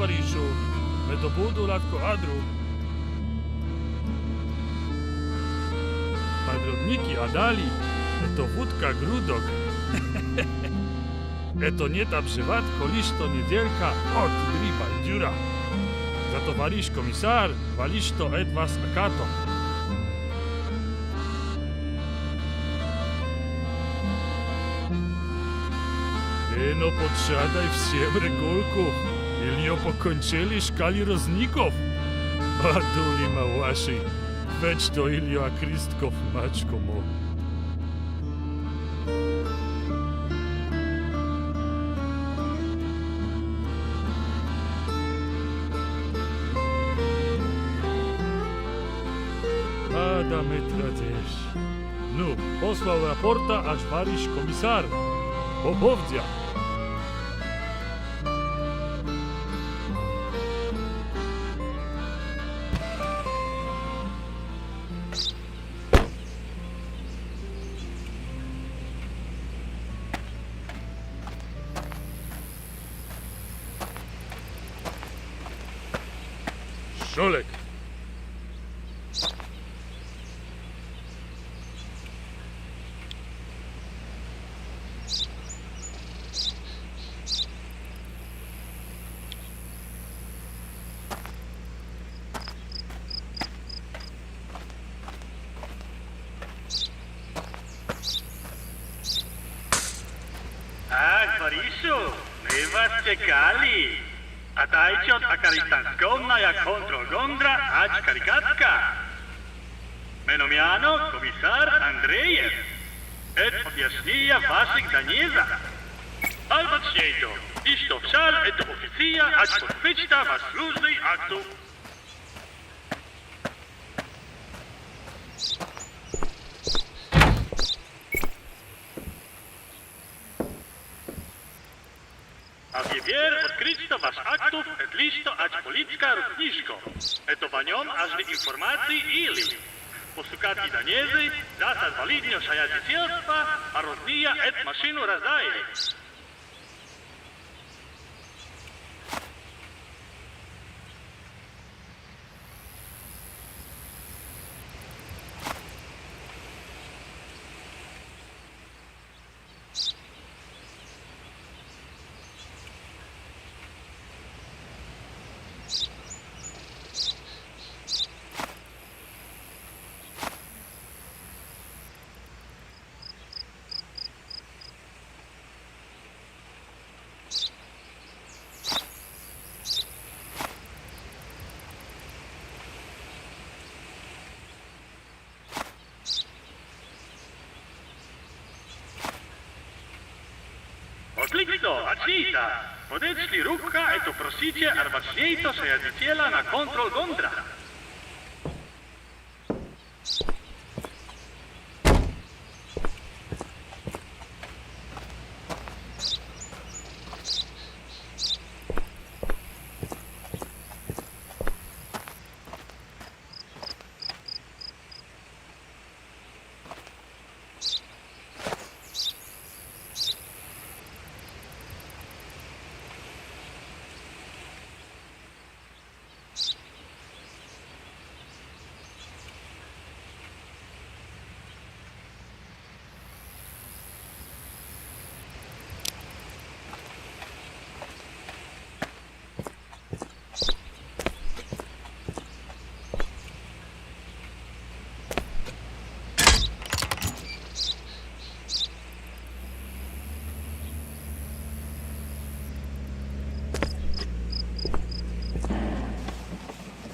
товаришу. Ме добуду латко адру. Подробники отдали. Это вудка грудок. Это не обживать, коли что неделька от гриба дюра. За товарищ комиссар, вали что это вас акато. No podsiadaj всем регулку, или покончили шкали розников. Адули маваши, ведь то Илья Кристков мачкому. Ада ме традеш. Ну, послал рапорта аж вариш комисар. Поповдя. Шолек. Товаришу, мы вас чекали. А дайте от акаристанскомная контрол-гондра ач карикатка. Меномяно комиссар Андреев. Это объясния ваших Данеза. Албатшейто, и что вшал это официя ач подпечта вас служный акту. А теперь открыть ваш актов отлично от политика рукнишко. Это по нем аж информации или. Постукать и Данезы, засад валиднее шаядительства, а розния эту машину раздали. Отлично, отлично. Подошли рука, это просите арбачнейто шаядителя на контрол гондра.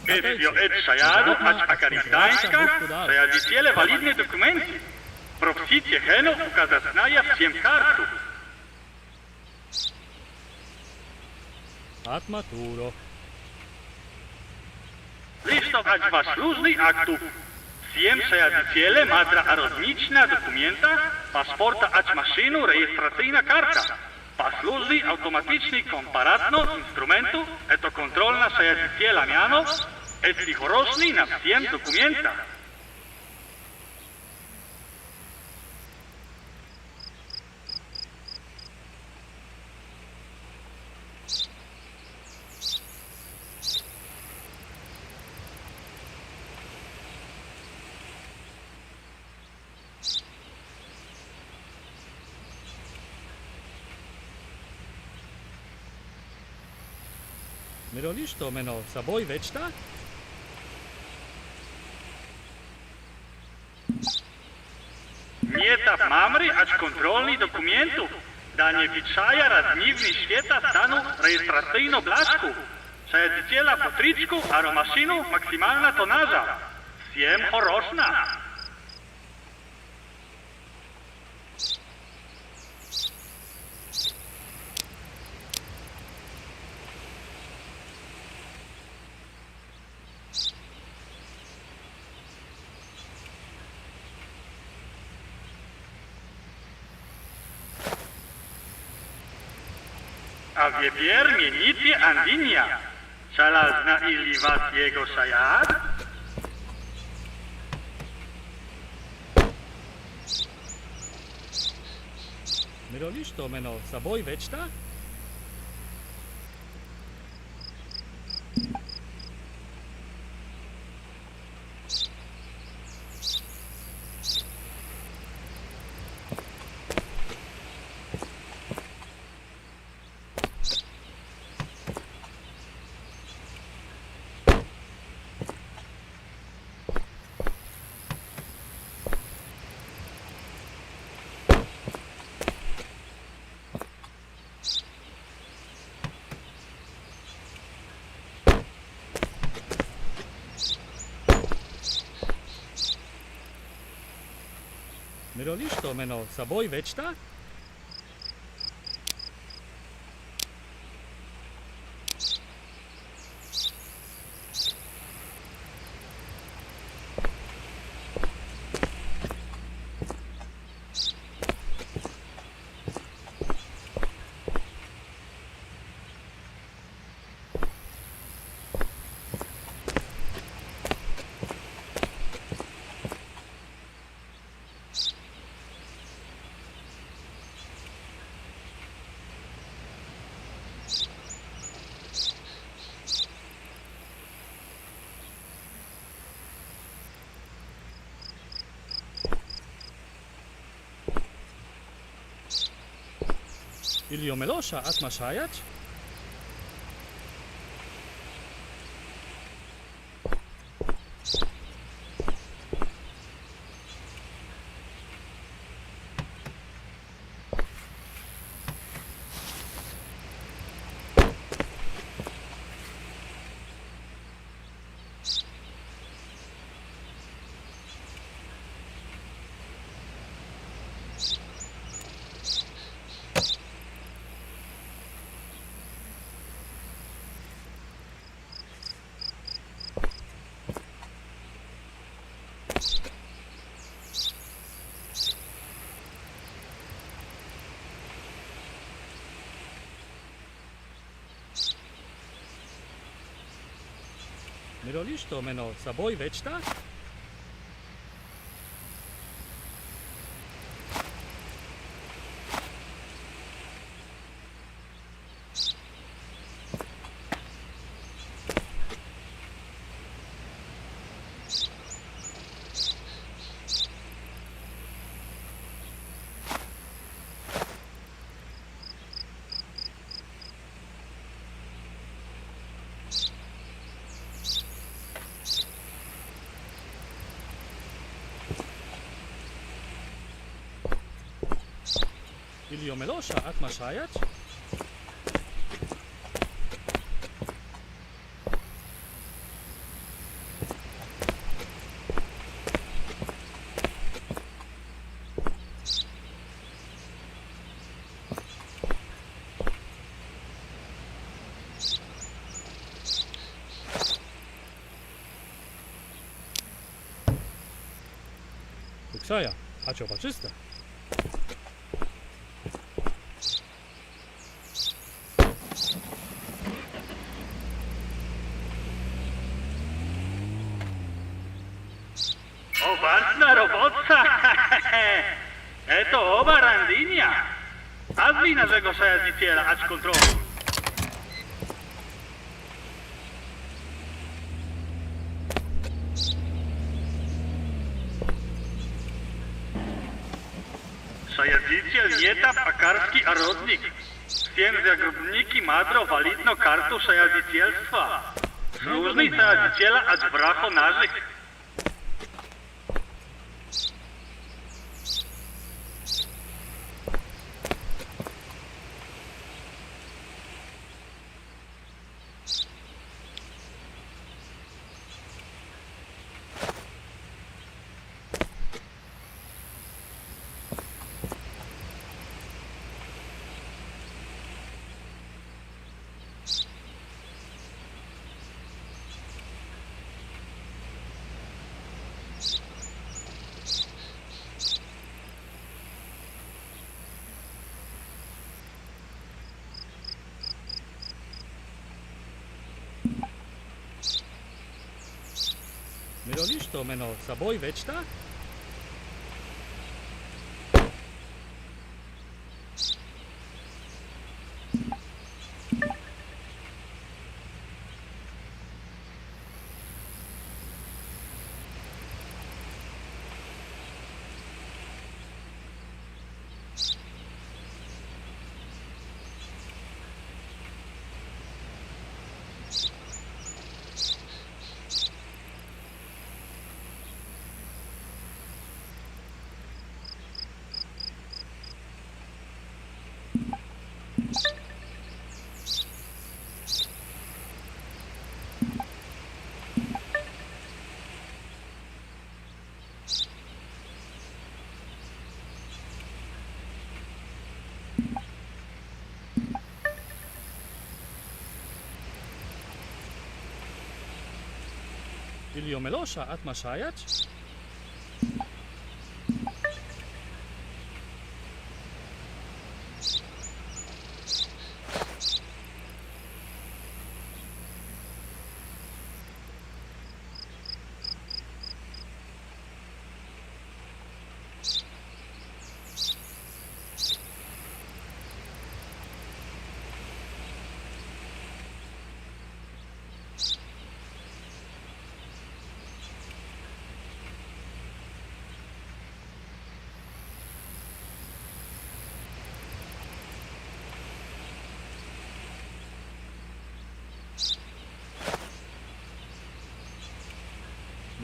Это шаяду ач акаристанска, шаядителя валидные документы. Просите хену указатная всем карту. Атматуро. Лично ач ваш служный акту. Всем шаядителя мадра арозничная документа, паспорта ач машину, регистрационная карта. Послужный автоматичный компаратно инструменту, это контрольна шаядителя мяно, это хороший на всем документа. Myrolisz to meno saboj večta? Nie ta mamry, acz kontrolni dokumentów, da nie wyczaja radniwny świata stanu rejestracyjno blaszku. Przejadziciela po triczku, a ro maszynu maksymalna tonaża. Siem choroszna. A wiepier mienicie Andinia. Szalazna ili was jego szajad? Myrolisz to meno saboj večta? Myrolisz to meno saboj večta? Ilio melosha atma shayach? Myrolisz to meno saboj večta? Ilio melosha atma shayach? Uksaja, a ciopa czysta. Owalna robotca! Eto oba Randinia! Nazwij naszego szajadziciela, acz kontrolu. Szajadziciel nie ta pakarski arodnik. Всем загрубники мадро валидно карту шаядительства. Служный шаядителя от врахо нажих. Miroliš to meno saboj večta? Ilio Melosha at Mashayach?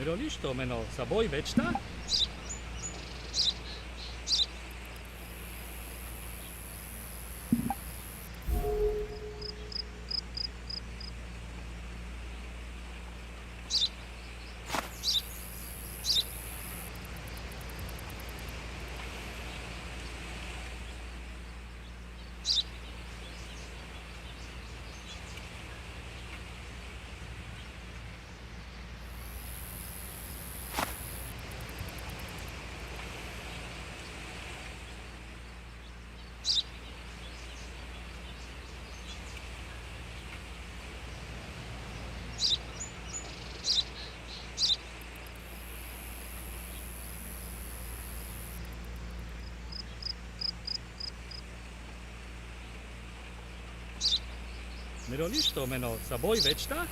Miroliš to meno saboj večta? Miroliš to meno saboj večta?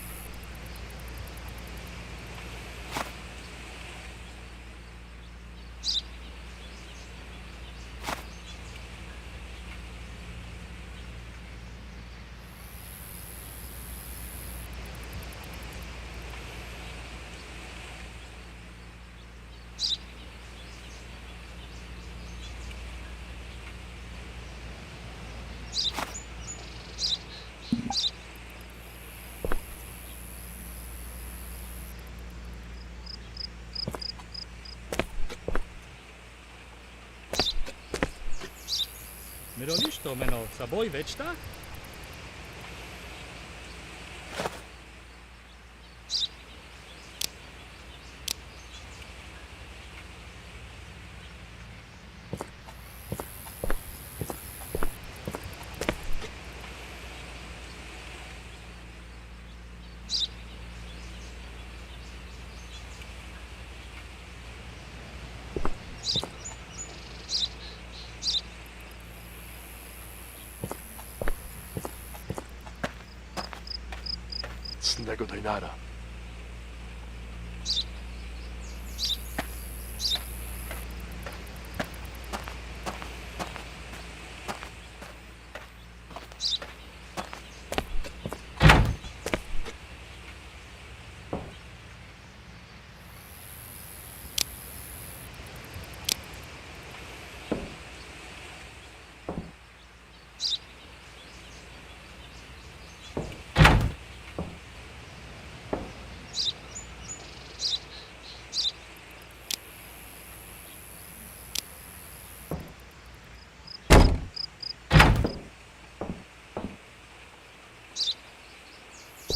Miroliš to meno saboj večta? Cnego Dajnara.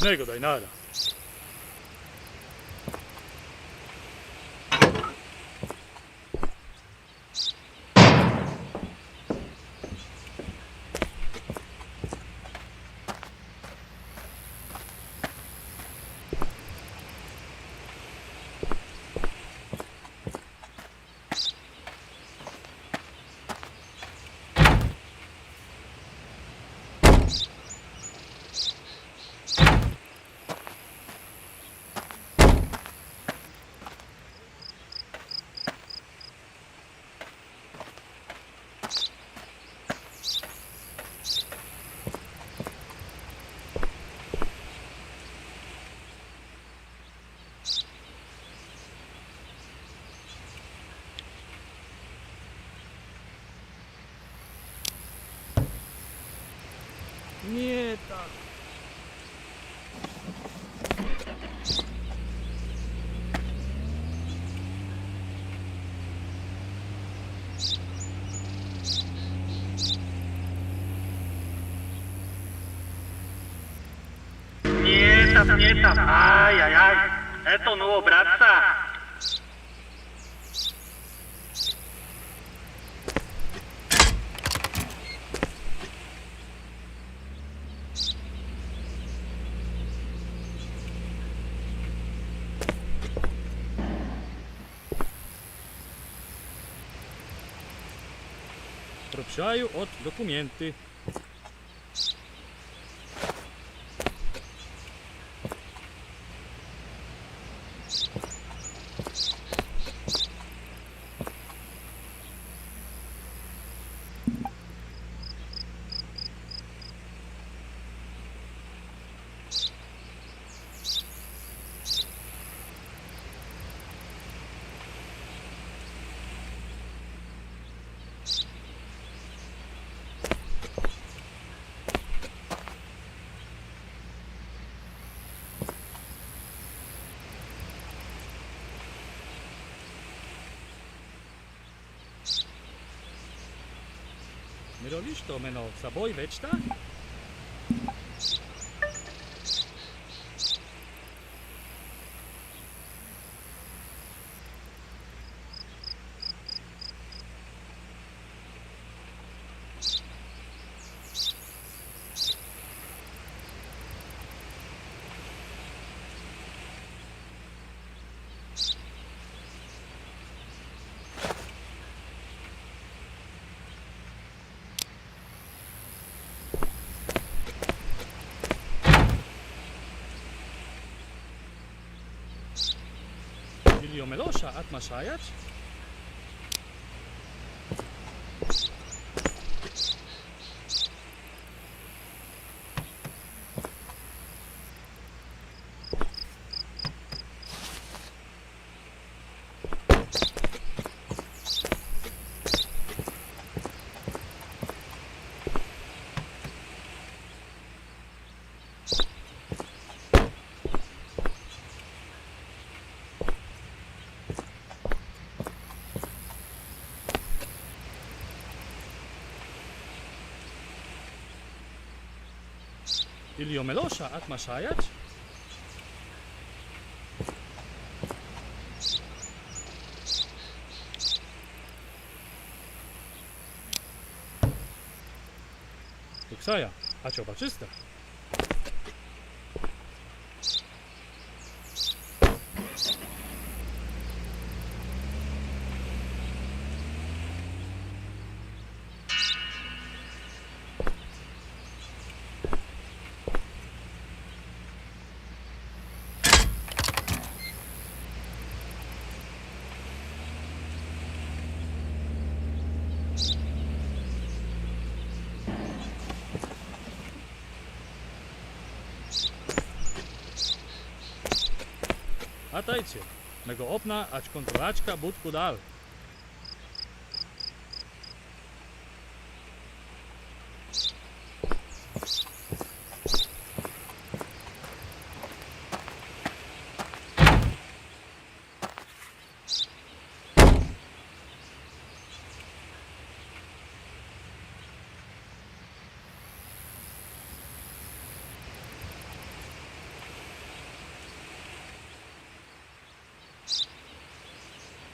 Smacznego, Dajnara. Nie tak. Nie tam. Ай-яй-яй. Это ну, братца. Пропшаю от документи. Miroliš to meno saboj večta? Ilio Melosha at Mashayach? Ilio Melosha at Mashayach? Tuksaja, a ciobaczysta. A tajcie, mego opna, ać kontrolaczka budku dal.